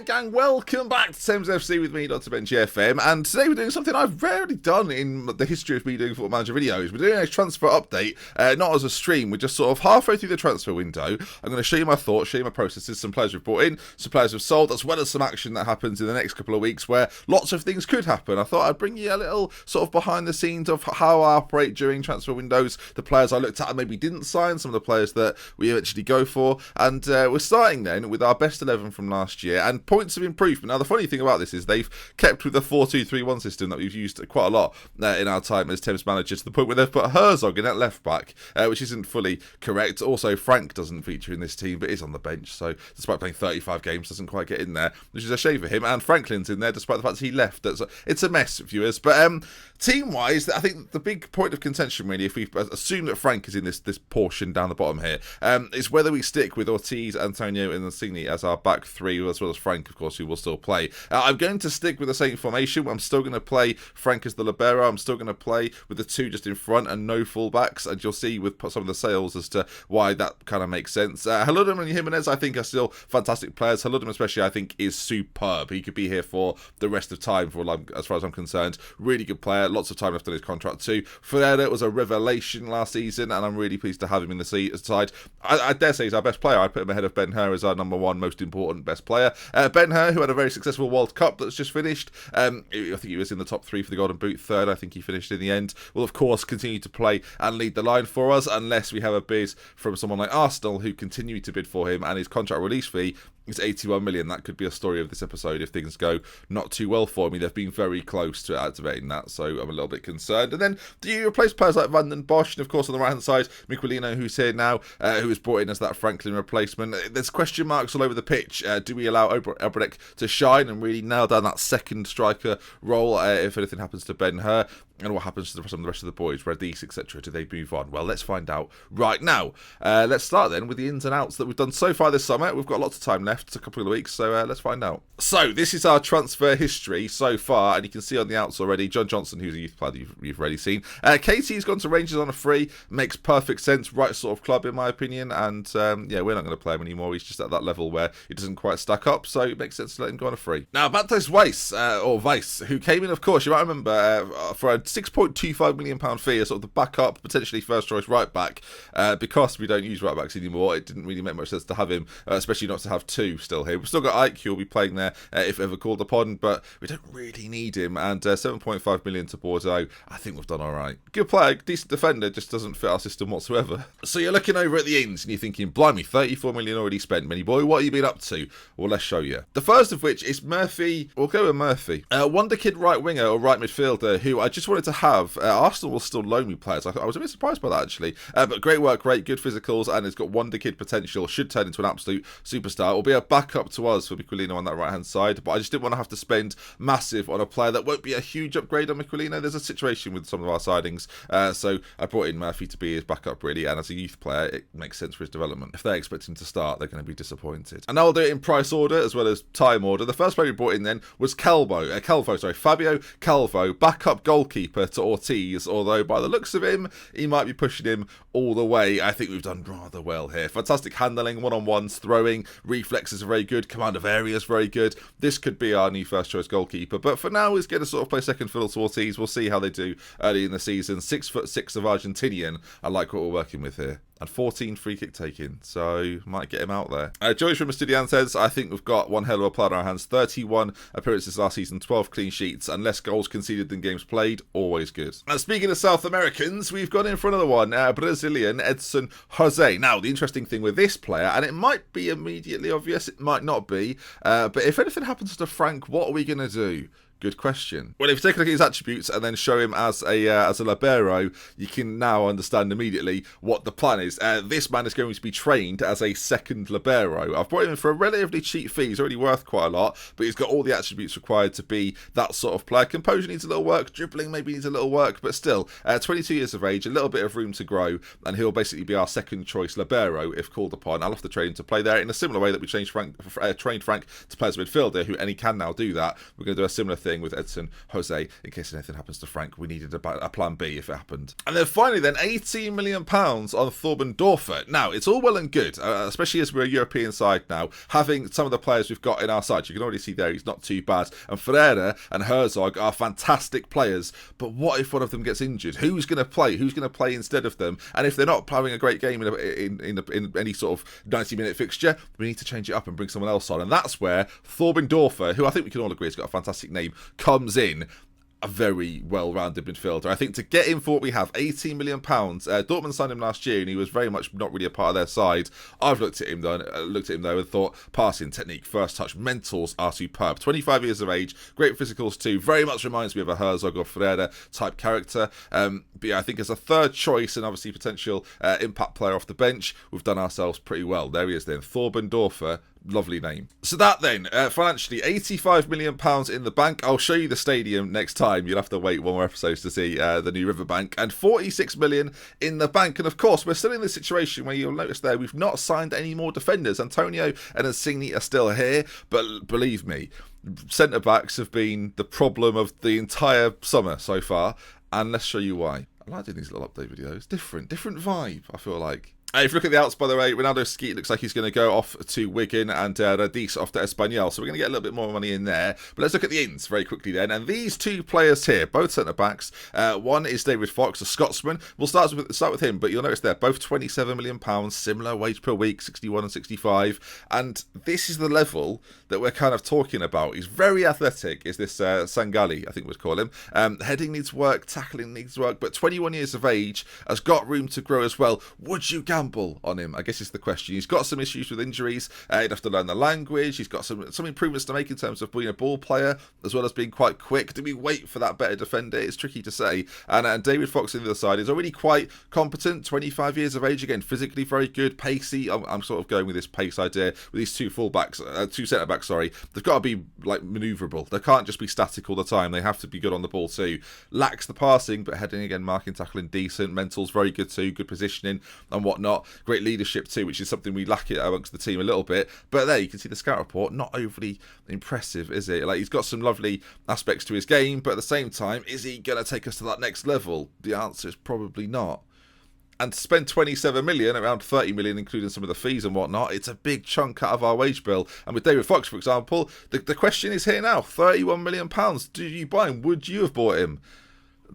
Gang, welcome back to Thames FC with me, Dr. Ben GFM, and today we're doing something I've rarely done in the history of me doing Football Manager videos. We're doing a transfer update, not as a stream. We're just sort of halfway through the transfer window. I'm going to show you my thoughts, show you my processes, some players we've brought in, some players we've sold, as well as some action that happens in the next couple of weeks where lots of things could happen. I thought I'd bring you a little sort of behind the scenes of how I operate during transfer windows, the players I looked at and maybe didn't sign, some of the players that we eventually go for, and we're starting then with our best 11 from last year and points of improvement. Now the funny thing about this is they've kept with the 4-2-3-1 system that we've used quite a lot in our time as Thames manager, to the point where they've put Herzog in at left back, which isn't fully correct. Also, Frank doesn't feature in this team but is on the bench, so despite playing 35 games doesn't quite get in there, which is a shame for him. And Franklin's in there despite the fact that he left. It's a mess, viewers. But team wise, I think the big point of contention really, if we assume that Frank is in this portion down the bottom here, is whether we stick with Ortiz, Antonio and Insigne as our back three, as well as Frank, of course, who will still play. I'm going to stick with the same formation. I'm still going to play Frank as the libero. I'm still going to play with the two just in front and no fullbacks, and you'll see with some of the sales as to why that kind of makes sense. Haludum and Jimenez, I think, are still fantastic players. Haludum especially, I think, is superb. He could be here for the rest of time, as far as I'm concerned. Really good player. Lots of time left on his contract too. Ferreira was a revelation last season, and I'm really pleased to have him in the side. I dare say he's our best player. I put him ahead of Ben-Hur as our number one most important best player. Ben-Hur, who had a very successful World Cup that's just finished. I think he was in the top 3 for the Golden Boot, third I think he finished in the end. Will of course continue to play and lead the line for us, unless we have a bid from someone like Arsenal, who continue to bid for him, and his contract release fee is 81 million. That could be a story of this episode if things go not too well for me. They've been very close to activating that, so I'm a little bit concerned. And then do you replace players like Van den Bosch, and of course on the right hand side, Miquelino, who's here now, who was brought in as that Franklin replacement. There's question marks all over the pitch. Do we allow Obrek to shine and really nail down that second striker role if anything happens to Ben-Hur? And what happens to some of the rest of the boys, Radis, etc.? Do they move on? Well, let's find out right now. Let's start then with the ins and outs that we've done so far this summer. We've got lots of time left, a couple of weeks, so let's find out. So this is our transfer history so far, and you can see on the outs already, John Johnson, who's a youth player that you've already seen. Katie's gone to Rangers on a free. Makes perfect sense, right sort of club in my opinion, and yeah, we're not going to play him anymore. He's just at that level where he doesn't quite stack up, so it makes sense to let him go on a free. Now, Bantos Weiss, who came in, of course, you might remember, for a £6.25 million fee as sort of the backup, potentially first choice right back, because we don't use right backs anymore. It didn't really make much sense to have him, especially not to have two still here. We've still got Ike, who will be playing there if ever called upon, but we don't really need him, and 7.5 million to Bordeaux, I think we've done alright. Good player, decent defender, just doesn't fit our system whatsoever. So you're looking over at the ins and you're thinking, blimey, 34 million already spent, Benny boy, what have you been up to? Well, let's show you. The first of which is Murphy. We'll go with Murphy, wonder kid right winger or right midfielder, who I just wanted to have. Arsenal will still loan me players. I was a bit surprised by that actually, but great work rate, good physicals, and has got wonder kid potential. Should turn into an absolute superstar. Will be a backup to us for Miquelino on that right hand side, but I just didn't want to have to spend massive on a player that won't be a huge upgrade on Miquelino. There's a situation with some of our sidings, so I brought in Murphy to be his backup really, and as a youth player it makes sense for his development. If they expect him to start, they're going to be disappointed. And I'll do it in price order as well as time order. The first player we brought in then was Fabio Calvo, backup goalkeeper to Ortiz, although by the looks of him, he might be pushing him all the way. I think we've done rather well here. Fantastic handling, one-on-ones, throwing, reflexes are very good, command of area is very good. This could be our new first choice goalkeeper, but for now he's going to sort of play second fiddle to Ortiz. We'll see how they do early in the season. 6'6" of Argentinian. I like what we're working with here. And 14 free kick taking, so might get him out there. Joyce from Estudiant says, I think we've got one hell of a player on our hands. 31 appearances last season, 12 clean sheets, and less goals conceded than games played. Always good. And speaking of South Americans, we've gone in for another one, Brazilian Edson Jose. Now, the interesting thing with this player, and it might be immediately obvious, it might not be, but if anything happens to Frank, what are we going to do? Good question. Well, if you take a look at his attributes and then show him as a libero, you can now understand immediately what the plan is. This man is going to be trained as a second libero. I've brought him in for a relatively cheap fee. He's already worth quite a lot, but he's got all the attributes required to be that sort of player. Composure needs a little work, dribbling maybe needs a little work, but still, 22 years of age, a little bit of room to grow, and he'll basically be our second choice libero if called upon. I'll have to train him to play there in a similar way that we trained Frank to play as a midfielder, and he can now do that. We're going to do a similar thing thing with Edson, Jose, in case anything happens to Frank. We needed a plan B if it happened. And then finally then, £18 million on Thorben Dorfer. Now, it's all well and good, especially as we're a European side now, having some of the players we've got in our side. You can already see there he's not too bad. And Ferreira and Herzog are fantastic players. But what if one of them gets injured? Who's going to play? Who's going to play instead of them? And if they're not having a great game in any sort of 90-minute fixture, we need to change it up and bring someone else on. And that's where Thorben Dorfer, who I think we can all agree has got a fantastic name, comes in. A very well-rounded midfielder. I think to get him for what we have, £18 million. Dortmund signed him last year, and he was very much not really a part of their side. I've looked at him though, and thought passing, technique, first touch, mentals are superb. 25 years of age, great physicals too. Very much reminds me of a Herzog or Ferreira type character. But yeah, I think as a third choice and obviously potential impact player off the bench, we've done ourselves pretty well. There he is then, Thorben Dorfer. Lovely name. So that then, financially, £85 million in the bank. I'll show you the stadium next time. You'll have to wait one more episode to see the new Riverbank. And £46 million in the bank. And of course, we're still in this situation where you'll notice there, we've not signed any more defenders. Antonio and Insigne are still here. But believe me, centre-backs have been the problem of the entire summer so far. And let's show you why. I like doing these little update videos. Different vibe, I feel like. If you look at the outs, by the way, Ronaldo Skeet looks like he's going to go off to Wigan and Radis off to Espanyol. So we're going to get a little bit more money in there. But let's look at the ins very quickly then. And these two players here, both centre-backs. One is David Fox, a Scotsman. We'll start with him, but you'll notice they're both £27 million, similar wage per week, 61 and 65. And this is the level that we're kind of talking about. He's very athletic, is this Sangali, I think we'd call him. Heading needs work, tackling needs work, but 21 years of age, has got room to grow as well. Would you gamble on him? I guess is the question. He's got some issues with injuries. He'd have to learn the language. He's got some improvements to make in terms of being a ball player as well as being quite quick. Do we wait for that better defender? It's tricky to say. And David Fox on the other side is already quite competent. 25 years of age, again, physically very good, pacey. I'm sort of going with this pace idea with these two centre backs. Sorry, they've got to be like manoeuvrable. They can't just be static all the time. They have to be good on the ball too. Lacks the passing, but heading again, marking, tackling decent. Mentals very good too. Good positioning and whatnot. Great leadership too, which is something we lack it amongst the team a little bit. But there you can see the scout report, not overly impressive, is it? Like, he's got some lovely aspects to his game, but at the same time, is he going to take us to that next level? The answer is probably not. And to spend 27 million, around 30 million, including some of the fees and whatnot, it's a big chunk out of our wage bill. And with David Fox, for example, the question is here now, £31 million. Do you buy him? Would you have bought him?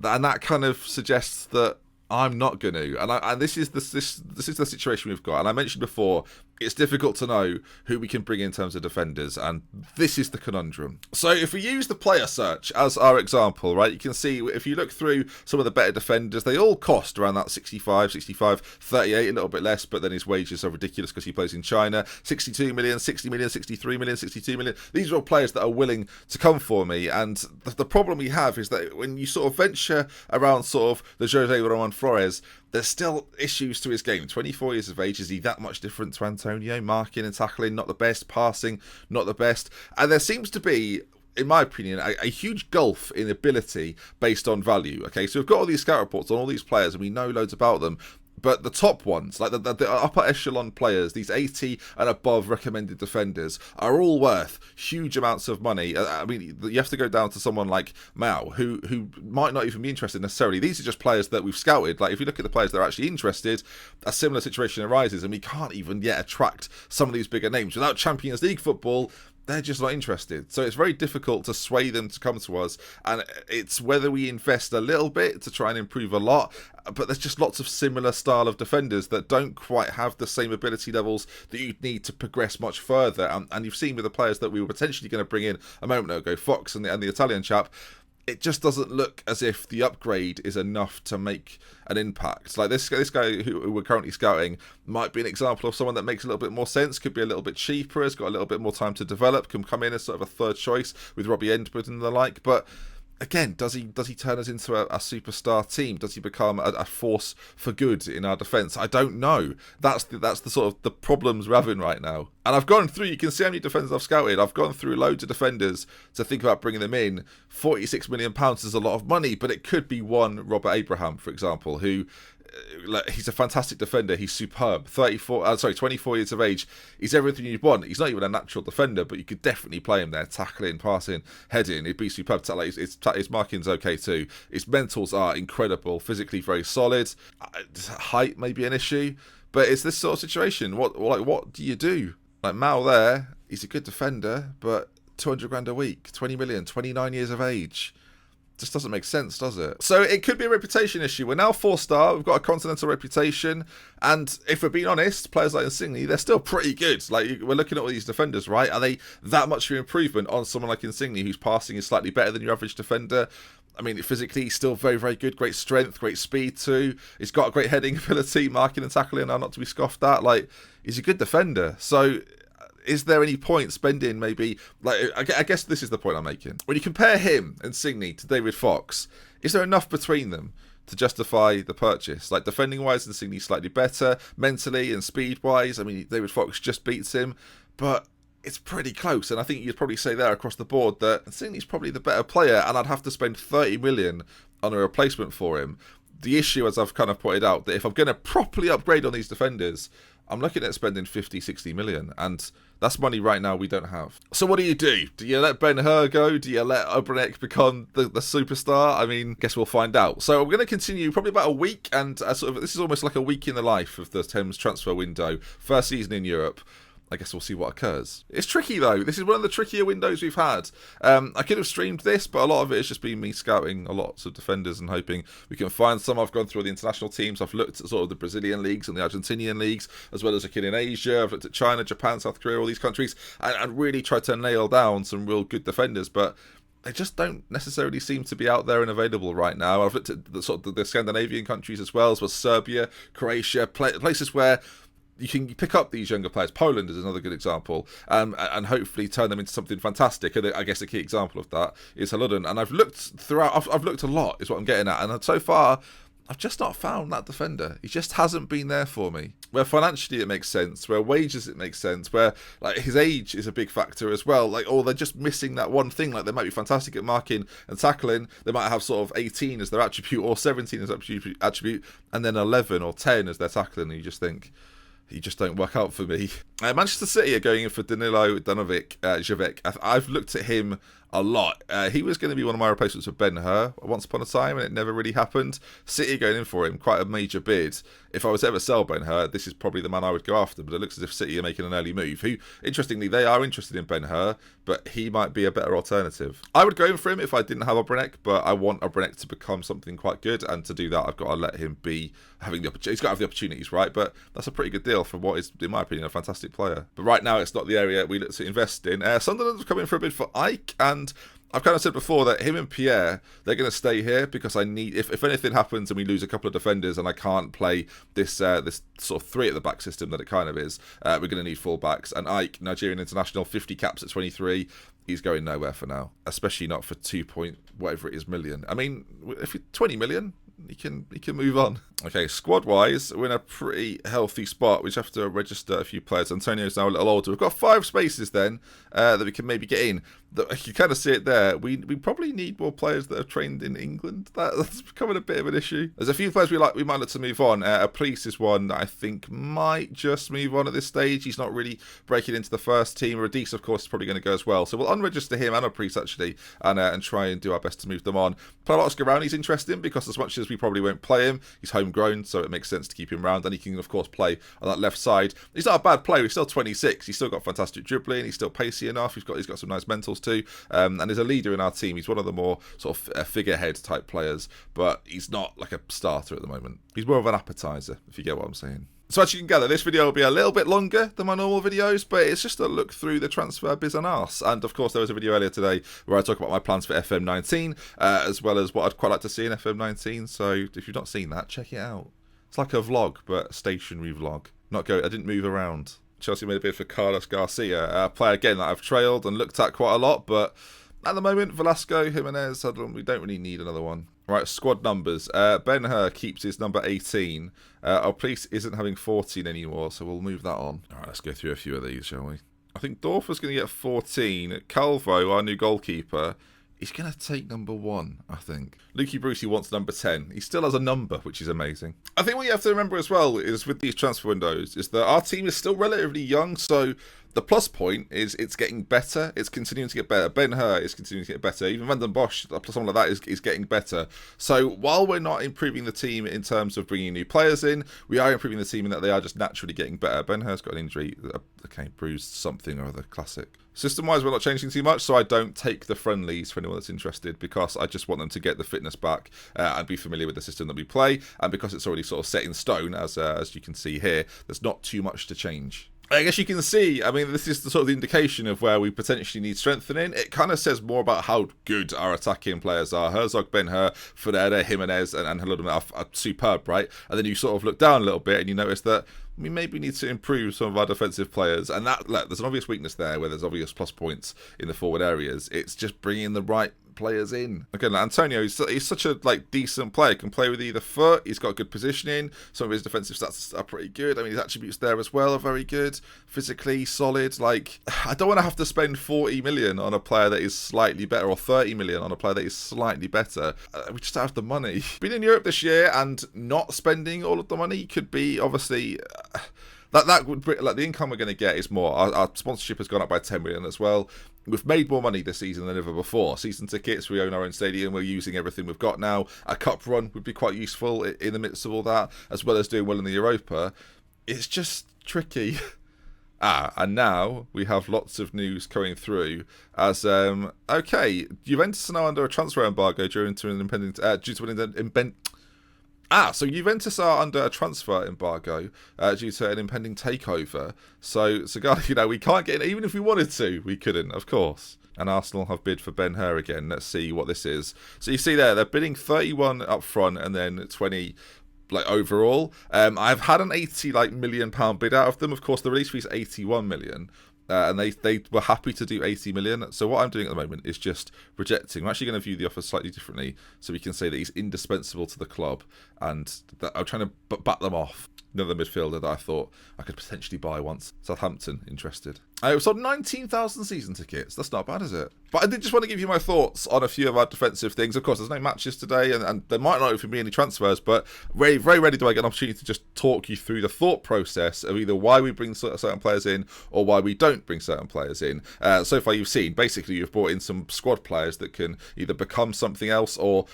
And that kind of suggests that I'm not going to. And this is the situation we've got. And I mentioned before, it's difficult to know who we can bring in terms of defenders, and this is the conundrum. So if we use the player search as our example, right, you can see if you look through some of the better defenders, they all cost around that 65, 38, a little bit less, but then his wages are ridiculous because he plays in China. 62 million, 60 million, 63 million, 62 million. These are all players that are willing to come for me, and the problem we have is that when you sort of venture around sort of the Jose Roman Flores, there's still issues to his game. 24 years of age, is he that much different to Antonio? Marking and tackling, not the best. Passing, not the best. And there seems to be, in my opinion, a huge gulf in ability based on value. Okay, so we've got all these scout reports on all these players, and we know loads about them. But the top ones, like the upper echelon players, these 80 and above recommended defenders, are all worth huge amounts of money. I mean, you have to go down to someone like Mao, who might not even be interested necessarily. These are just players that we've scouted. Like, if you look at the players that are actually interested, a similar situation arises, and we can't even yet attract some of these bigger names. Without Champions League football, they're just not interested. So it's very difficult to sway them to come to us. And it's whether we invest a little bit to try and improve a lot. But there's just lots of similar style of defenders that don't quite have the same ability levels that you'd need to progress much further. And you've seen with the players that we were potentially going to bring in a moment ago, Fox and the Italian chap, it just doesn't look as if the upgrade is enough to make an impact. Like this guy who we're currently scouting might be an example of someone that makes a little bit more sense, could be a little bit cheaper, has got a little bit more time to develop, can come in as sort of a third choice with Robbie Endwood and the like. But again, does he turn us into a superstar team? Does he become a force for good in our defence? I don't know. That's the sort of the problems we're having right now. And I've gone through, you can see how many defenders I've scouted. I've gone through loads of defenders to think about bringing them in. £46 million is a lot of money, but it could be one Robert Abraham, for example, who he's a fantastic defender. He's superb. 24 years of age. He's everything you'd want. He's not even a natural defender, but you could definitely play him there, tackling, passing, heading. He'd be superb. His marking's okay too. His mentals are incredible. Physically very solid. Height may be an issue, but it's this sort of situation. What do you do? Like Mal there, he's a good defender, but 200 grand a week, 20 million, 29 years of age. Just doesn't make sense, does it? So it could be a reputation issue. We're now 4-star. We've got a continental reputation. And if we're being honest, players like Insigne, they're still pretty good. Like, we're looking at all these defenders, right? Are they that much of an improvement on someone like Insigne, whose passing is slightly better than your average defender? I mean, physically, he's still very, very good. Great strength, great speed too. He's got a great heading ability, marking and tackling are not to be scoffed at. Like, he's a good defender. So is there any point spending maybe, like, I guess this is the point I'm making. When you compare him, Insigne, to David Fox, is there enough between them to justify the purchase? Like, defending-wise, Insigne's slightly better. Mentally and speed-wise, I mean, David Fox just beats him. But it's pretty close, and I think you'd probably say there across the board that Insigne's probably the better player, and I'd have to spend 30 million on a replacement for him. The issue, as I've kind of pointed out, that if I'm going to properly upgrade on these defenders, I'm looking at spending 50, 60 million, and that's money right now we don't have. So what do you do? Do you let Ben-Hur go? Do you let Obranek become the superstar? I mean, guess we'll find out. So we're going to continue probably about a week, and this is almost like a week in the life of the Thames transfer window. First season in Europe. I guess we'll see what occurs. It's tricky though. This is one of the trickier windows we've had. I could have streamed this, but a lot of it has just been me scouting a lot of defenders and hoping we can find some. I've gone through the international teams. I've looked at sort of the Brazilian leagues and the Argentinian leagues, as well as looking in Asia. I've looked at China, Japan, South Korea, all these countries, and really tried to nail down some real good defenders. But they just don't necessarily seem to be out there and available right now. I've looked at the Scandinavian countries as well, as well as Serbia, Croatia, places where you can pick up these younger players. Poland is another good example, and hopefully turn them into something fantastic. And I guess a key example of that is Haludden. And I've looked throughout. I've looked a lot, is what I'm getting at. And so far, I've just not found that defender. He just hasn't been there for me. Where financially it makes sense, where wages it makes sense, where like his age is a big factor as well. Like, or they're just missing that one thing. Like, they might be fantastic at marking and tackling. They might have sort of 18 as their attribute, or 17 as attribute, and then 11 or 10 as their tackling. And you just think, you just don't work out for me. Manchester City are going in for Danilo Jovic. I've looked at him a lot. He was going to be one of my replacements for Ben-Hur once upon a time, and it never really happened. City going in for him, quite a major bid. If I was to ever sell Ben-Hur, this is probably the man I would go after, but it looks as if City are making an early move. Who, interestingly, they are interested in Ben-Hur, but he might be a better alternative. I would go in for him if I didn't have Obranek, but I want Obranek to become something quite good, and to do that, I've got to let him be having the opportunity. He's got to have the opportunities, right? But that's a pretty good deal for what is, in my opinion, a fantastic player. But right now, it's not the area we look to invest in. Sunderland's coming for a bid for Ike, and I've kind of said before that him and Pierre, they're going to stay here because I need, if anything happens and we lose a couple of defenders and I can't play this this sort of 3 at the back system that it kind of is, we're going to need full-backs. And Ike, Nigerian international, 50 caps at 23, he's going nowhere for now, especially not for 2 point whatever it is million. I mean, if you're 20 million, he can move on. Okay, squad-wise, we're in a pretty healthy spot. We just have to register a few players. Antonio's now a little older. We've got 5 spaces then that we can maybe get in. You kind of see it there. We probably need more players that are trained in England. That's becoming a bit of an issue. There's a few players we might look to move on. Police is one that I think might just move on at this stage. He's not really breaking into the first team. Radis, of course, is probably going to go as well. So we'll unregister him and a Priest actually, and try and do our best to move them on. Plalos Garani's interesting because as much as we probably won't play him, he's homegrown, so it makes sense to keep him around, and he can of course play on that left side. He's not a bad player. He's still 26. He's still got fantastic dribbling. He's still pacey enough. He's got some nice mentals too, and he's a leader in our team. He's one of the more sort of figurehead type players, but he's not like a starter at the moment. He's more of an appetizer, if you get what I'm saying. So as you can gather, this video will be a little bit longer than my normal videos, but it's just a look through the transfer biz and arse. And of course, there was a video earlier today where I talk about my plans for FM19, as well as what I'd quite like to see in FM19. So if you've not seen that, check it out. It's like a vlog, but a stationary vlog. I didn't move around. Chelsea made a bid for Carlos Garcia, a player again that I've trailed and looked at quite a lot, but at the moment, Velasco, Jimenez, we don't really need another one. Right, squad numbers. Ben-Hur keeps his number 18. Our police isn't having 14 anymore, so we'll move that on. All right, let's go through a few of these, shall we? I think Dorfer's going to get 14. Calvo, our new goalkeeper, He's going to take number 1, I think. Lukey Brucey wants number 10. He still has a number, which is amazing. I think what you have to remember as well is with these transfer windows is that our team is still relatively young, so the plus point is it's getting better. It's continuing to get better. Ben-Hur is continuing to get better. Even Van den Bosch, someone like that, is getting better. So while we're not improving the team in terms of bringing new players in, we are improving the team in that they are just naturally getting better. Ben-Hur's got an injury. Okay, bruised something or other. Classic. System-wise, we're not changing too much, so I don't take the friendlies for anyone that's interested because I just want them to get the fitness back and be familiar with the system that we play. And because it's already sort of set in stone, as you can see here, there's not too much to change. I guess you can see, I mean, this is the sort of the indication of where we potentially need strengthening. It kind of says more about how good our attacking players are. Herzog, Ben-Hur, Ferreira, Jimenez, and Haludum are superb, right? And then you sort of look down a little bit and you notice that we maybe need to improve some of our defensive players. And that, look, there's an obvious weakness there where there's obvious plus points in the forward areas. It's just bringing the right players in. Again, Antonio, he's such a decent player. Can play with either foot. He's got good positioning. Some of his defensive stats are pretty good. I mean, his attributes there as well are very good. Physically solid. Like, I don't want to have to spend 40 million on a player that is slightly better, or 30 million on a player that is slightly better. We just don't have the money. Being in Europe this year and not spending all of the money could be obviously. That would be, like, the income we're going to get is more. Our sponsorship has gone up by 10 million as well. We've made more money this season than ever before. Season tickets, we own our own stadium, we're using everything we've got now. A cup run would be quite useful in the midst of all that, as well as doing well in the Europa. It's just tricky. And now we have lots of news coming through as, okay, Juventus are now under a transfer embargo due to an impending, so Juventus are under a transfer embargo due to an impending takeover. So God, we can't get in, even if we wanted to, we couldn't, of course. And Arsenal have bid for Ben-Hur again. Let's see what this is. So you see there, they're bidding 31 up front and then 20 overall. I've had an 80 million pound bid out of them. Of course, the release fee is 81 million. And they were happy to do 80 million. So what I'm doing at the moment is just rejecting. I'm actually going to view the offer slightly differently so we can say that he's indispensable to the club and that I'm trying to bat them off. Another midfielder that I thought I could potentially buy once. Southampton interested. I sold 19,000 season tickets. That's not bad, is it? But I did just want to give you my thoughts on a few of our defensive things. Of course, there's no matches today, and there might not even be any transfers, but very, very rarely do I get an opportunity to just talk you through the thought process of either why we bring certain players in or why we don't bring certain players in. So far, you've seen, basically, you've brought in some squad players that can either become something else or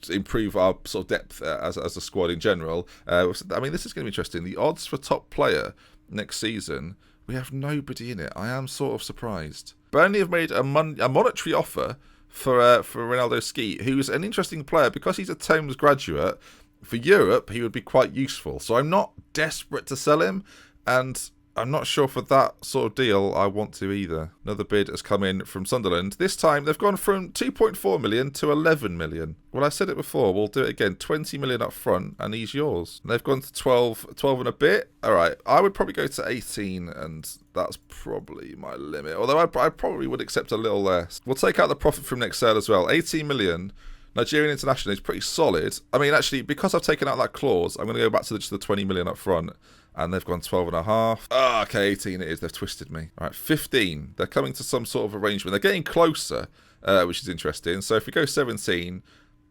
improve our sort of depth as a squad in general. I mean, this is going to be interesting. The odds for top player next season, we have nobody in it. I am sort of surprised. Burnley have made a monetary offer for Ronaldo Skeet, who's an interesting player because he's a Thames graduate. For Europe, he would be quite useful. So I'm not desperate to sell him, and I'm not sure for that sort of deal I want to either. Another bid has come in from Sunderland. This time they've gone from 2.4 million to 11 million. Well, I said it before. We'll do it again. 20 million up front and he's yours. And they've gone to 12 and a bit. All right. I would probably go to 18 and that's probably my limit. Although I probably would accept a little less. We'll take out the profit from next sale as well. 18 million. Nigerian international is pretty solid. I mean, actually, because I've taken out that clause, I'm going to go back to just the 20 million up front. And they've gone 12 and a half. Oh, okay, 18 it is. They've twisted me. All right, 15. They're coming to some sort of arrangement. They're getting closer, which is interesting. So if we go 17,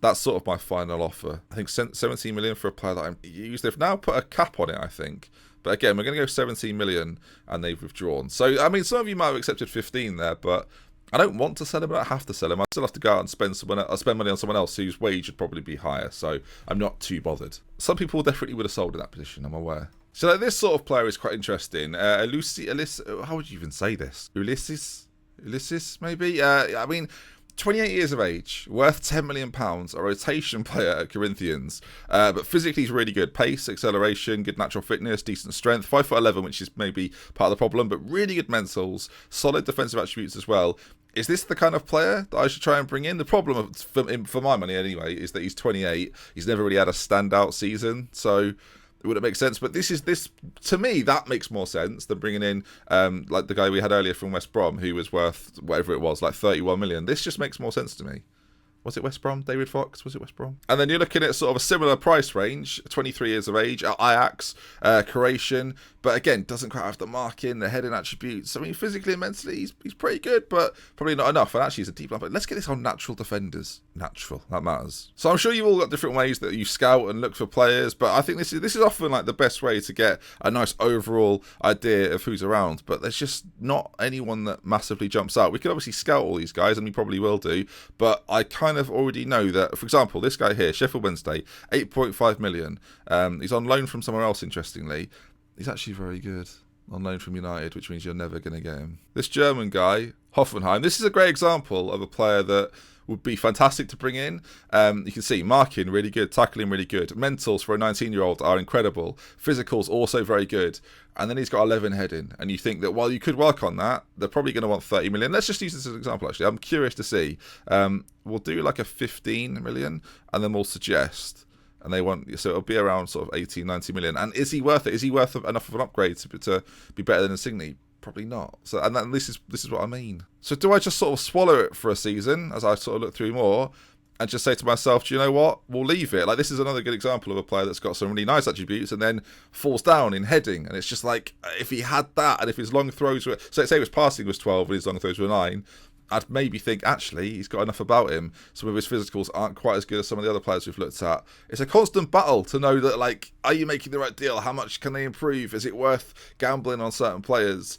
that's sort of my final offer. I think 17 million for a player that I'm used. They've now put a cap on it, I think. But again, we're going to go 17 million, and they've withdrawn. So, I mean, some of you might have accepted 15 there, but I don't want to sell him. I don't have to sell him. I still have to go out and spend money on someone else whose wage would probably be higher. So I'm not too bothered. Some people definitely would have sold in that position, I'm aware. So this sort of player is quite interesting. Ulysses, how would you even say this? Ulysses, maybe? I mean, 28 years of age, worth £10 million, a rotation player at Corinthians, but physically he's really good. Pace, acceleration, good natural fitness, decent strength, 5'11", which is maybe part of the problem, but really good mentals, solid defensive attributes as well. Is this the kind of player that I should try and bring in? The problem, for my money anyway, is that he's 28. He's never really had a standout season, so would it make sense? But this to me, that makes more sense than bringing in like the guy we had earlier from West Brom, who was worth whatever it was, like 31 million. This just makes more sense to me. Was it West Brom? David Fox? Was it West Brom? And then you're looking at sort of a similar price range, 23 years of age, Ajax, Croatian, but again, doesn't quite have the marking, the heading attributes. I mean, physically and mentally, he's pretty good, but probably not enough. And actually, he's a deep line. But let's get this on natural defenders. Natural, that matters. So I'm sure you've all got different ways that you scout and look for players, but I think this is often like the best way to get a nice overall idea of who's around. But there's just not anyone that massively jumps out. We could obviously scout all these guys, and we probably will do, but I kind of already know that, for example, this guy here, Sheffield Wednesday, 8.5 million. He's on loan from somewhere else, interestingly. He's actually very good. On loan from United, which means you're never going to get him. This German guy, Hoffenheim, this is a great example of a player that would be fantastic to bring in. You can see marking really good, tackling really good. Mentals for a 19-year-old are incredible. Physicals also very good. And then he's got 11 heading. And you think that while you could work on that, they're probably going to want 30 million. Let's just use this as an example, actually. I'm curious to see. We'll do like a 15 million, and then we'll suggest. And they want, so it'll be around sort of 18, 90 million. And is he worth it? Is he worth enough of an upgrade to be better than Insigne? Probably not. So, and this is what I mean. So do I just sort of swallow it for a season as I sort of look through more and just say to myself, do you know what? We'll leave it. Like, this is another good example of a player that's got some really nice attributes and then falls down in heading. And it's just like, if he had that and if his long throws were, so say his passing was 12 and his long throws were 9, I'd maybe think, actually, he's got enough about him. Some of his physicals aren't quite as good as some of the other players we've looked at. It's a constant battle to know that, like, are you making the right deal? How much can they improve? Is it worth gambling on certain players?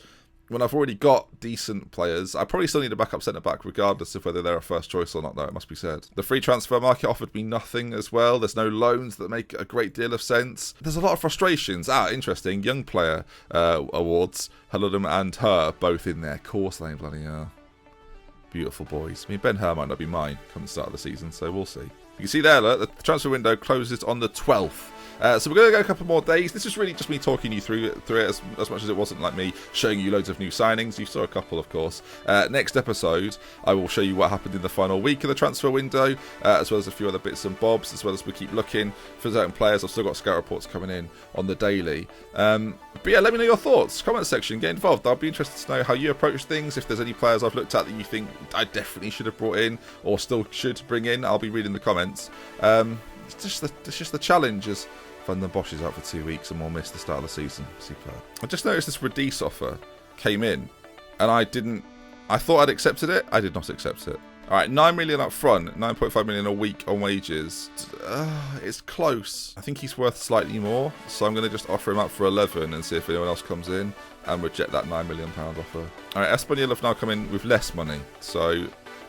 When I've already got decent players, I probably still need a backup centre-back regardless of whether they're a first choice or not, though, it must be said. The free transfer market offered me nothing as well. There's no loans that make a great deal of sense. There's a lot of frustrations. Interesting. Young player awards. Haludum and Her both in there. Of course they bloody are. Beautiful boys. I mean, Ben Hur might not be mine come the start of the season, so we'll see. You can see there, look, the transfer window closes on the 12th. So we're going to go a couple more days. This is really just me talking you through it as much as it wasn't like me showing you loads of new signings. You saw a couple, of course. Next episode, I will show you what happened in the final week of the transfer window, as well as a few other bits and bobs, as well as we keep looking for certain players. I've still got scout reports coming in on the daily. But yeah, let me know your thoughts. Comment section, get involved. I'll be interested to know how you approach things. If there's any players I've looked at that you think I definitely should have brought in or still should bring in, I'll be reading the comments. It's just the challenge is Van den Bosch is out for 2 weeks and we'll miss the start of the season. Superb. I just noticed this Radice offer came in and I thought I'd accepted it. I did not accept it. All right, 9 million up front, 9.5 million a week on wages. It's close. I think he's worth slightly more, so I'm going to just offer him up for 11 and see if anyone else comes in and reject that £9 million offer. All right, Espanyol have now come in with less money, so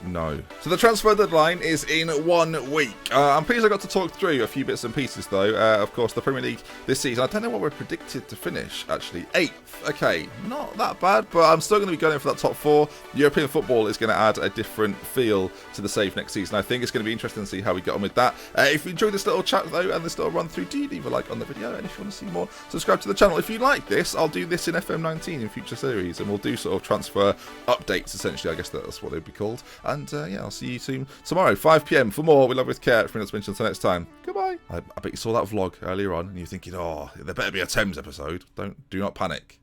no. So the transfer deadline is in 1 week. I'm pleased I got to talk through a few bits and pieces, though. Of course, the Premier League this season, I don't know what we're predicted to finish, actually. 8th. Okay, not that bad, but I'm still going to be going for that top 4. European football is going to add a different feel to the save next season. I think it's going to be interesting to see how we get on with that. If you enjoyed this little chat, though, and this little run through, do leave a like on the video. And if you want to see more, subscribe to the channel. If you like this, I'll do this in FM19 in future series, and we'll do sort of transfer updates, essentially. I guess that's what they'd be called. And yeah, I'll see you soon tomorrow, 5 PM for more. We love with care. From Until next time. Goodbye. I bet you saw that vlog earlier on and you're thinking, oh, there better be a Thames episode. Do not panic.